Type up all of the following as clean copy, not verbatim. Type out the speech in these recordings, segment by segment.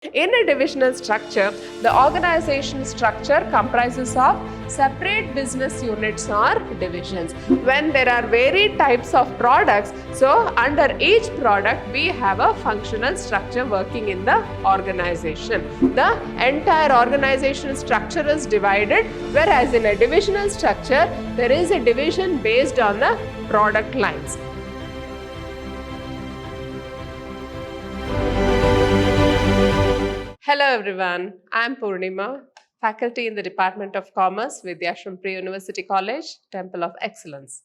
In a divisional structure, the organization structure comprises of separate business units or divisions. When there are varied types of products, so under each product we have a functional structure working in the organization. The entire organizational structure is divided, whereas in a divisional structure, there is a division based on the product lines. Hello everyone, I am Purnima, faculty in the Department of Commerce, Vidhyaashram Pre-University College, Temple of Excellence.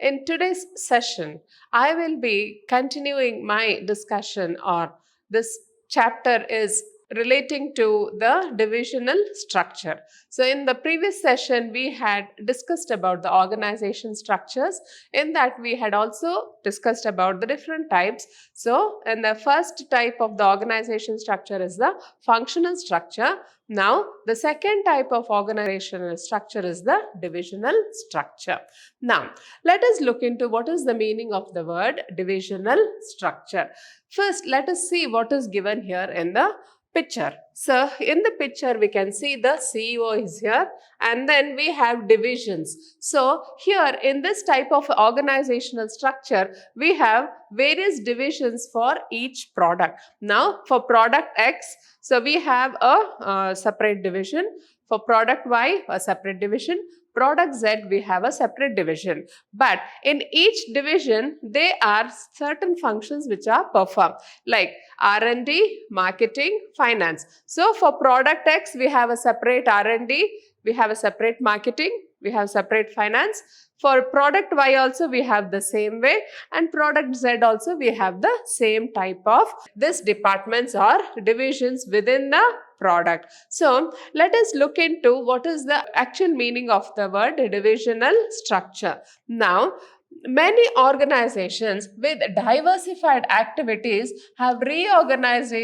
In today's session, I will be continuing my discussion on this chapter is relating to the divisional structure. So in the previous session, we had discussed about the organization structures. In that, we had also discussed about the different types. So in the first type of the organization structure is the functional structure. Now, the second type of organizational structure is the divisional structure. Now, let us look into what is the meaning of the word divisional structure. First, let us see what is given here in the picture. So in the picture we can see the CEO is here and then we have divisions. So here in this type of organizational structure we have various divisions for each product. Now for product X, so we have a separate division. For product Y, a separate division. Product Z, we have a separate division. But in each division, there are certain functions which are performed, like R&D, marketing, finance. So for product X, we have a separate R&D, we have a separate marketing, we have separate finance. For product Y also we have the same way, and product Z also we have the same type of this departments or divisions within the product. So let us look into what is the actual meaning of the word divisional structure. Now, many organizations with diversified activities have reorganized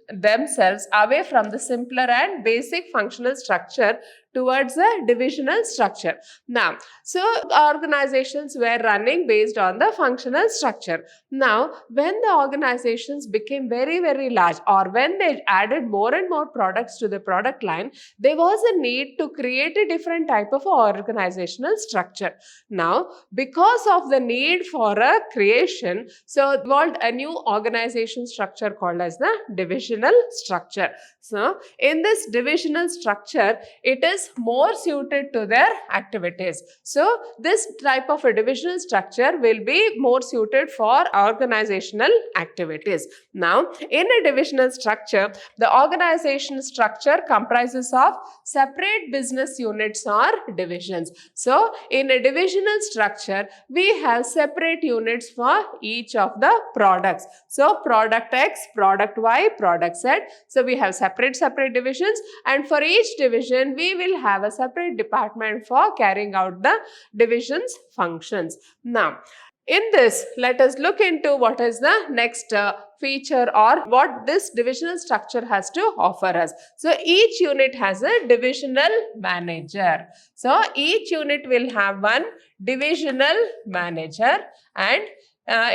themselves away from the simpler and basic functional structure towards a divisional structure. Now, so organizations were running based on the functional structure. Now, when the organizations became very, very large, or when they added more and more products to the product line, there was a need to create a different type of organizational structure. Now, because of the need for a creation, so evolved a new organization structure called as the divisional structure. So, in this divisional structure, it is more suited to their activities. So, this type of a divisional structure will be more suited for organizational activities. Now, in a divisional structure, the organization structure comprises of separate business units or divisions. So, in a divisional structure, we have separate units for each of the products. So, product X, product Y, product Z. So, we have separate divisions, and for each division, we will have a separate department for carrying out the division's functions. Now, in this, let us look into what is the next feature or what this divisional structure has to offer us. So, each unit has a divisional manager. So, each unit will have one divisional manager, and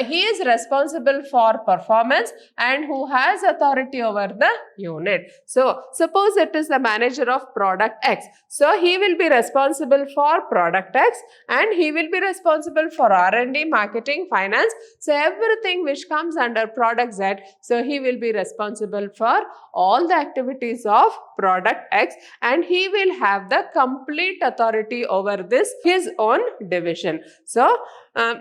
he is responsible for performance and who has authority over the unit. So, suppose it is the manager of product X. So, he will be responsible for product X and he will be responsible for R&D, marketing, finance. So, everything which comes under product Z, so he will be responsible for all the activities of product X and he will have the complete authority over this, his own division. So,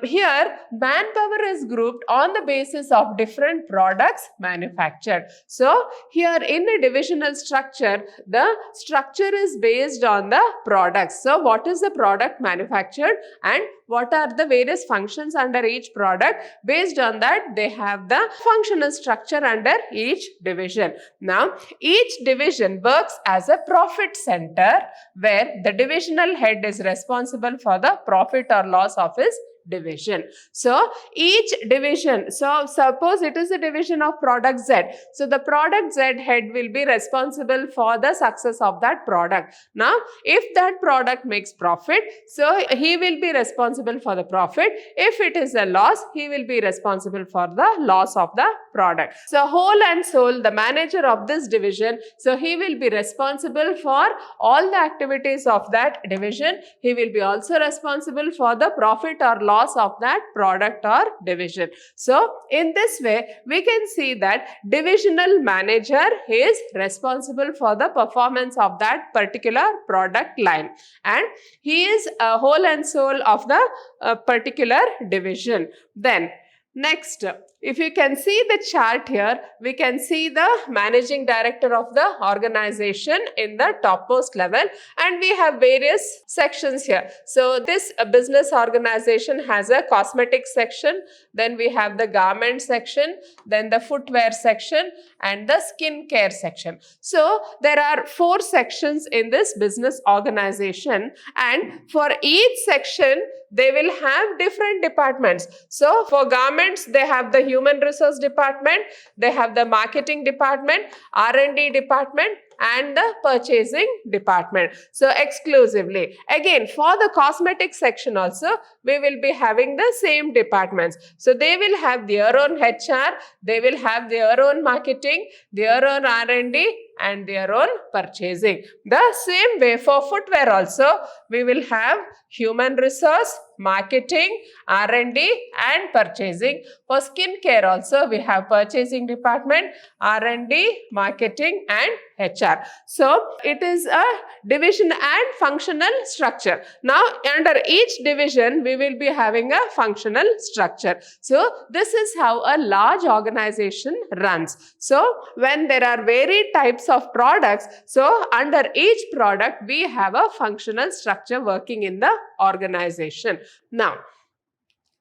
here manpower is grouped on the basis of different products manufactured. So, here in a divisional structure, the structure is based on the products. So, what is the product manufactured and what are the various functions under each product? Based on that, they have the functional structure under each division. Now, each division works as a profit center where the divisional head is responsible for the profit or loss of his division. So, each division, so suppose it is a division of product Z. So, the product Z head will be responsible for the success of that product. Now, if that product makes profit, so he will be responsible responsible for the profit. If it is a loss, he will be responsible for the loss of the product. So whole and sole, the manager of this division, so he will be responsible for all the activities of that division. He will be also responsible for the profit or loss of that product or division. So in this way, we can see that divisional manager is responsible for the performance of that particular product line, and he is a whole and soul of the particular division. Then next, if you can see the chart here, we can see the managing director of the organization in the topmost level, and we have various sections here. So this business organization has a cosmetics section, then we have the garment section, then the footwear section, and the skin care section. So there are 4 sections in this business organization, and for each section they will have different departments. So for garments, they have the human resource department, they have the marketing department, R&D department, and the purchasing department. So exclusively. Again, for the cosmetic section also, we will be having the same departments. So they will have their own HR, they will have their own marketing, their own R&D, and their own purchasing. The same way for footwear also, we will have human resource, marketing, R&D, and purchasing. For skincare also, we have purchasing department, R&D, marketing, and HR. So it is a division and functional structure. Now under each division, we will be having a functional structure. So this is how a large organization runs. So when there are varied types of products, so under each product, we have a functional structure working in the organization. Now,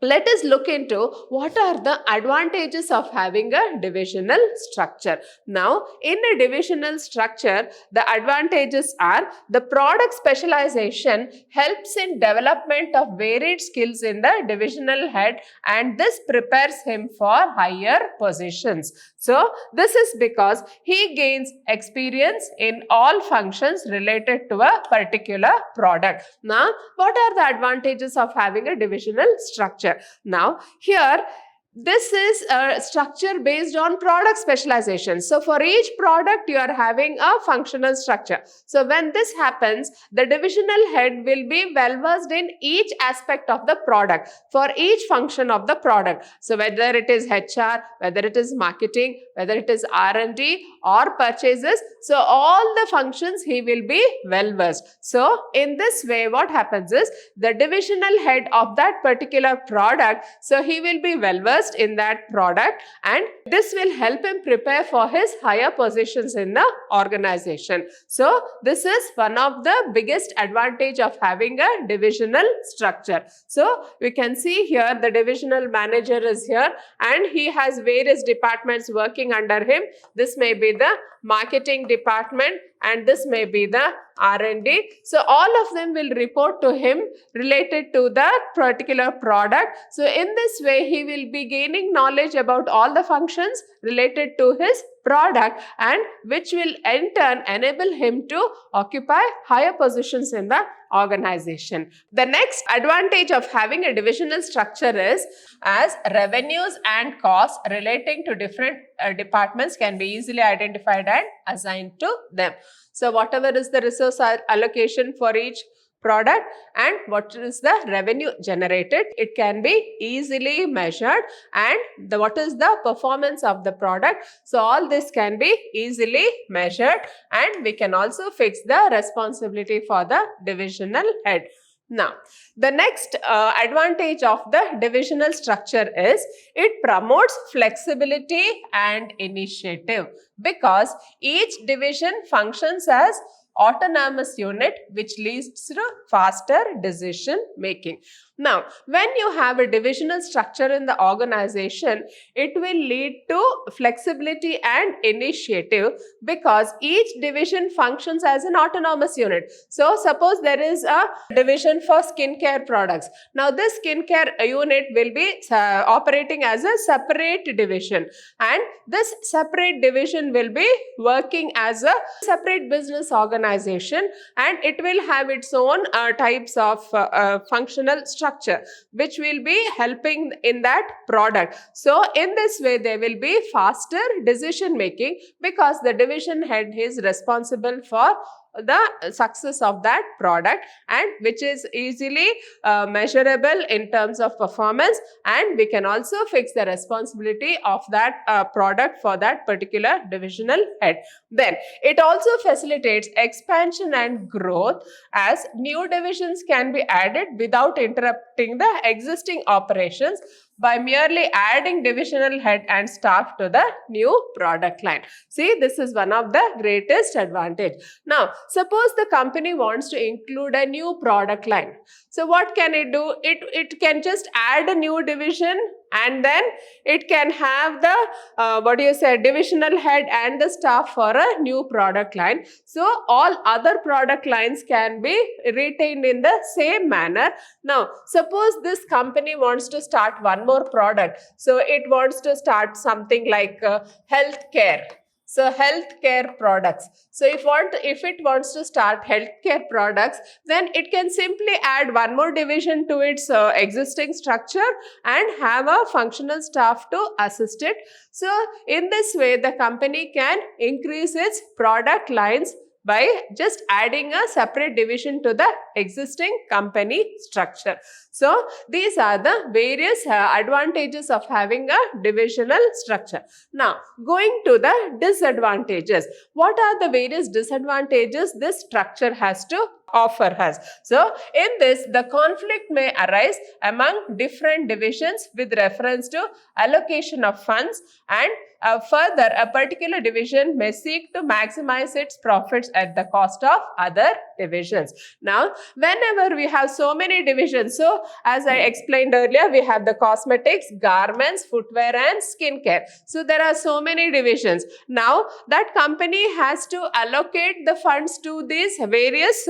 let us look into what are the advantages of having a divisional structure. Now, in a divisional structure, the advantages are the product specialization helps in development of varied skills in the divisional head, and this prepares him for higher positions. So, this is because he gains experience in all functions related to a particular product. Now, what are the advantages of having a divisional structure? Now, here this is a structure based on product specialization. So for each product, you are having a functional structure. So when this happens, the divisional head will be well versed in each aspect of the product for each function of the product. So whether it is HR, whether it is marketing, whether it is R&D or purchases, so all the functions he will be well versed. So in this way, what happens is the divisional head of that particular product, so he will be well versed in that product, and this will help him prepare for his higher positions in the organization. So this is one of the biggest advantage of having a divisional structure. So we can see here the divisional manager is here, and he has various departments working under him. This may be the marketing department, and this may be the R&D. So all of them will report to him related to that particular product. So in this way, he will be gaining knowledge about all the functions related to his product, and which will in turn enable him to occupy higher positions in the organization. The next advantage of having a divisional structure is as revenues and costs relating to different departments can be easily identified and assigned to them. So whatever is the resource allocation for each product and what is the revenue generated, it can be easily measured, and what is the performance of the product. So all this can be easily measured, and we can also fix the responsibility for the divisional head. Now, the next advantage of the divisional structure is it promotes flexibility and initiative, because each division functions as autonomous unit, which leads to faster decision making. Now, when you have a divisional structure in the organization, it will lead to flexibility and initiative, because each division functions as an autonomous unit. So, suppose there is a division for skincare products. Now, this skincare unit will be operating as a separate division, and this separate division will be working as a separate business organization organization, and it will have its own types of functional structure which will be helping in that product. So in this way there will be faster decision making, because the division head is responsible for the success of that product, and which is easily measurable in terms of performance, and we can also fix the responsibility of that product for that particular divisional head. Then it also facilitates expansion and growth, as new divisions can be added without interrupting the existing operations by merely adding divisional head and staff to the new product line. See, this is one of the greatest advantage. Now, suppose the company wants to include a new product line. So what can it do? It can just add a new division, and then it can have the divisional head and the staff for a new product line. So all other product lines can be retained in the same manner. Now, suppose this company wants to start one more product. So it wants to start something like healthcare. So healthcare products. So if it wants to start healthcare products, then it can simply add one more division to its existing structure and have a functional staff to assist it. So in this way, the company can increase its product lines by just adding a separate division to the existing company structure. So these are the various advantages of having a divisional structure. Now, going to the disadvantages. What are the various disadvantages this structure has to offer us? So in this, the conflict may arise among different divisions with reference to allocation of funds, and further, a particular division may seek to maximize its profits at the cost of other divisions. Now, whenever we have so many divisions, so as I explained earlier, we have the cosmetics, garments, footwear and skincare. So there are so many divisions. Now, that company has to allocate the funds to these various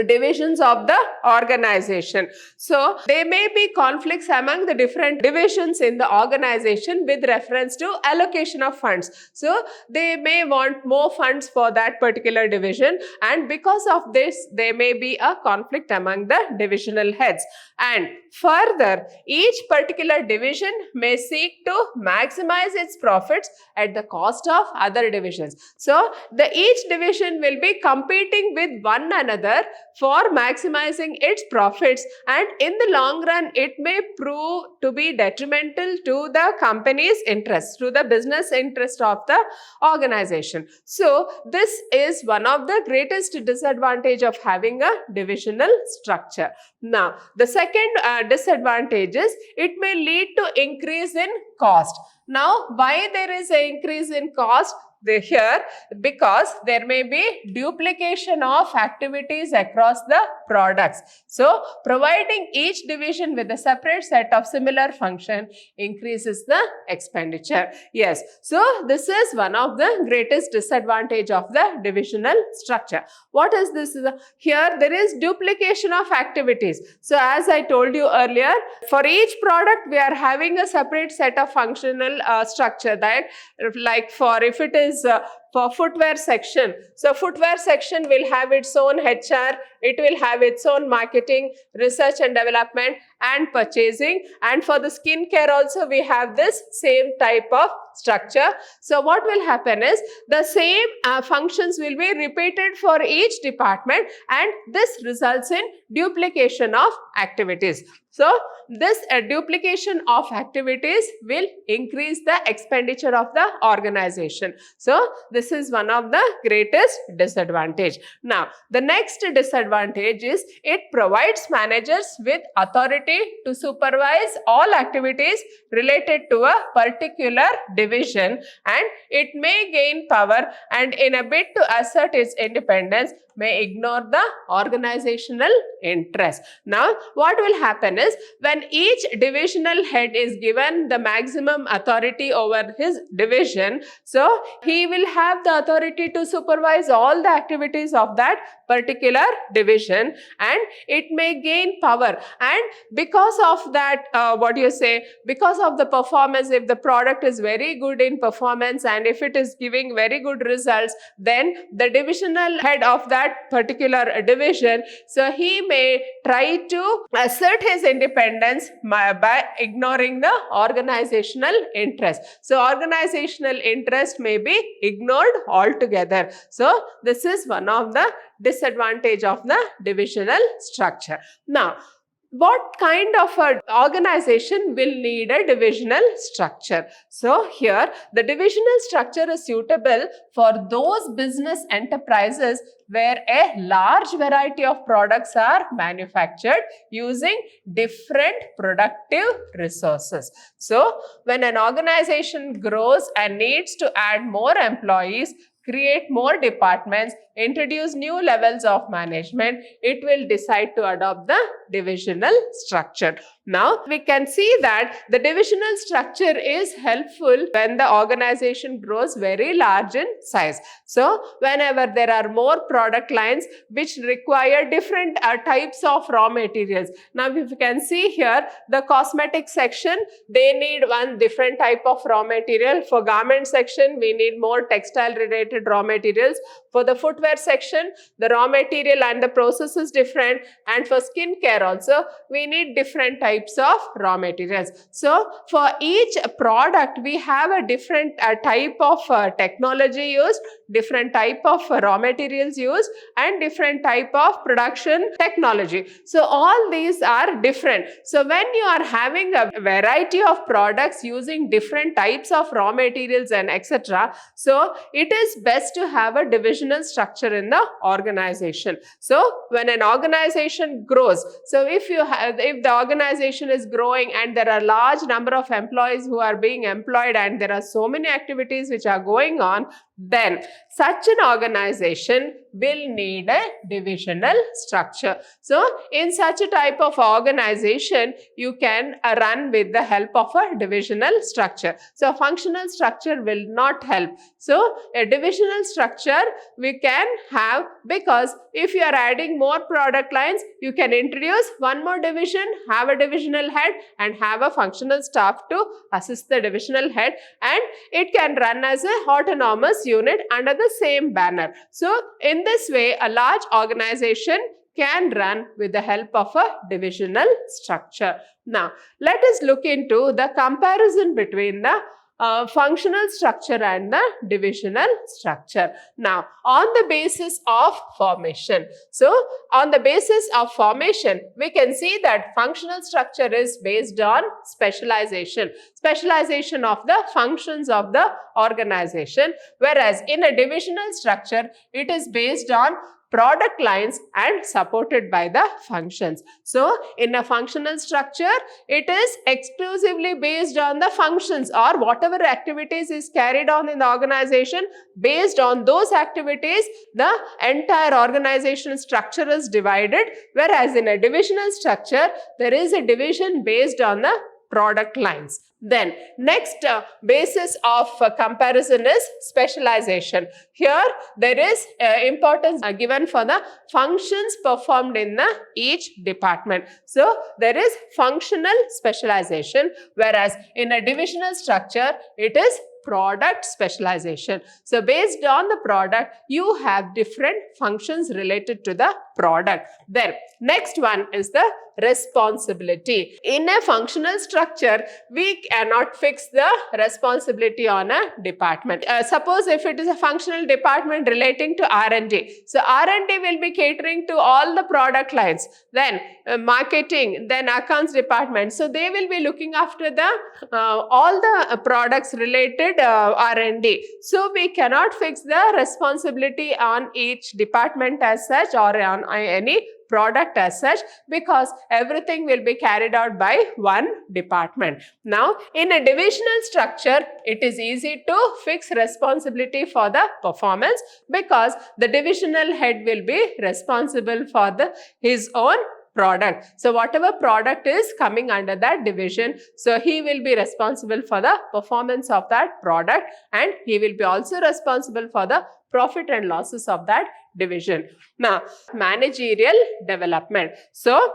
divisions of the organization. So there may be conflicts among the different divisions in the organization with reference to allocation of funds. So they may want more funds for that particular division, and because of this there may be a conflict among the divisional heads. And further, each particular division may seek to maximize its profits at the cost of other divisions. So each division will be competing with one another for maximizing its profits, and in the long run it may prove to be detrimental to the company's interest, to the business interest of the organization. So this is one of the greatest disadvantage of having a divisional structure. Now, the second disadvantage is it may lead to increase in cost. Now, why there is an increase in cost? Here, because there may be duplication of activities across the products. So, providing each division with a separate set of similar function increases the expenditure. Yes, so this is one of the greatest disadvantage of the divisional structure. What is this? Here, there is duplication of activities. So, as I told you earlier, for each product, we are having a separate set of functional structure, that like for if it is for footwear section. So footwear section will have its own HR, it will have its own marketing, research and development and purchasing. And for the skincare also we have this same type of structure. So what will happen is the same functions will be repeated for each department, and this results in duplication of activities. So this duplication of activities will increase the expenditure of the organization. So this is one of the greatest disadvantage. Now, the next disadvantage is it provides managers with authority to supervise all activities related to a particular division, and it may gain power, and in a bid to assert its independence may ignore the organizational interest. Now, what will happen is when each divisional head is given the maximum authority over his division, so he will have the authority to supervise all the activities of that particular division, and it may gain power, and because of that, because of the performance, if the product is very good in performance and if it is giving very good results, then the divisional head of that particular division, so he may try to assert his independence by ignoring the organizational interest. So organizational interest may be ignored altogether. So this is one of the disadvantage of the divisional structure. Now, what kind of an organization will need a divisional structure? So here, the divisional structure is suitable for those business enterprises where a large variety of products are manufactured using different productive resources. So when an organization grows and needs to add more employees, create more departments, introduce new levels of management, it will decide to adopt the divisional structure. Now, we can see that the divisional structure is helpful when the organization grows very large in size. So, whenever there are more product lines which require different types of raw materials. Now, if you can see here, the cosmetic section, they need one different type of raw material. For garment section, we need more textile related raw materials. For the footwear section, the raw material and the process is different, and for skincare also, we need different types of raw materials. So, for each product, we have a different type of technology used, different type of raw materials used, and different type of production technology. So, all these are different. So, when you are having a variety of products using different types of raw materials and etc., so it is best to have a divisional structure in the organization. So when an organization grows, so if the organization is growing and there are large number of employees who are being employed and there are so many activities which are going on, then such an organization will need a divisional structure. So in such a type of organization, you can run with the help of a divisional structure. So functional structure will not help. So a divisional structure we can have, because if you are adding more product lines, you can introduce one more division, have a divisional head and have a functional staff to assist the divisional head, and it can run as an autonomous unit under the same banner. So in this way, a large organization can run with the help of a divisional structure. Now, let us look into the comparison between the functional structure and the divisional structure. Now, on the basis of formation. So, on the basis of formation, we can see that functional structure is based on specialization of the functions of the organization, whereas in a divisional structure, it is based on product lines and supported by the functions. So, in a functional structure, it is exclusively based on the functions or whatever activities is carried on in the organization. Based on those activities, the entire organizational structure is divided, whereas in a divisional structure, there is a division based on the product lines. Then next basis of comparison is specialization. Here there is importance given for the functions performed in each department. So there is functional specialization, whereas in a divisional structure it is product specialization. So based on the product, you have different functions related to the product. Then next one is the responsibility. In a functional structure, we cannot fix the responsibility on a department. Suppose if it is a functional department relating to R&D. So R&D will be catering to all the product lines. Then marketing, then accounts department. So they will be looking after the all the products related R&D. So we cannot fix the responsibility on each department as such or on any product as such, because everything will be carried out by one department. Now, in a divisional structure, it is easy to fix responsibility for the performance, because the divisional head will be responsible for his own product. So whatever product is coming under that division, so he will be responsible for the performance of that product, and he will be also responsible for the profit and losses of that division. Now, managerial development. So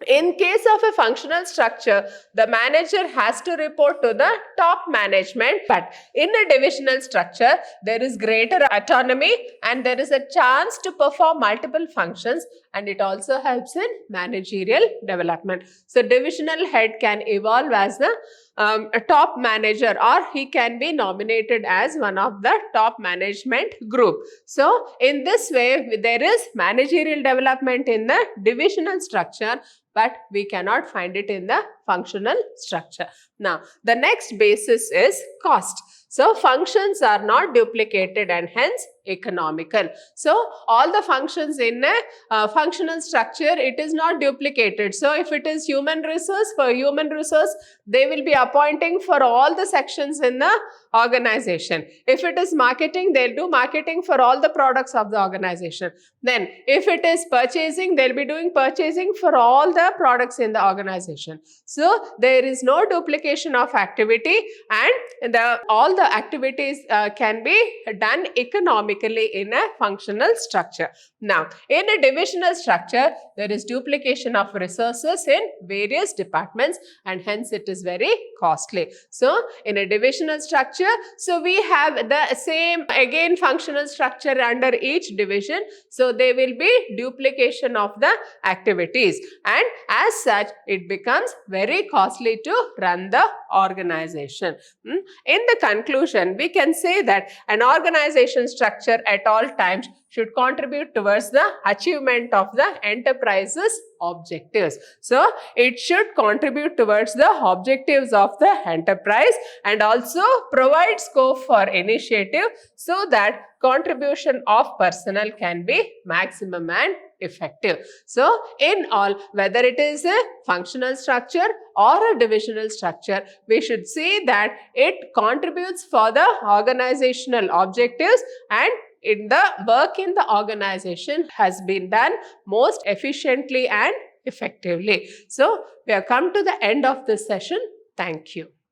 In case of a functional structure, the manager has to report to the top management. But in a divisional structure, there is greater autonomy and there is a chance to perform multiple functions, and it also helps in managerial development. So divisional head can evolve as the a top manager, or he can be nominated as one of the top management group. So in this way, there is managerial development in the divisional structure, but we cannot find it in the functional structure. Now, the next basis is cost. So, functions are not duplicated and hence economical. So, all the functions in a functional structure, it is not duplicated. So, if it is human resource, for human resource, they will be appointing for all the sections in the organization. If it is marketing, they'll do marketing for all the products of the organization. Then, if it is purchasing, they'll be doing purchasing for all the products in the organization. So, there is no duplication of activity, and all the activities can be done economically in a functional structure. Now, in a divisional structure, there is duplication of resources in various departments, and hence it is very costly. So, in a divisional structure, so we have the same again functional structure under each division. So, there will be duplication of the activities, and as such, it becomes very costly to run the organization. In the conclusion, we can say that an organization structure at all times should contribute towards the achievement of the enterprise's objectives. So, it should contribute towards the objectives of the enterprise and also provide scope for initiative so that contribution of personnel can be maximum and effective. So, in all, whether it is a functional structure or a divisional structure, we should see that it contributes for the organizational objectives, and in the work in the organization has been done most efficiently and effectively. So, we have come to the end of this session. Thank you.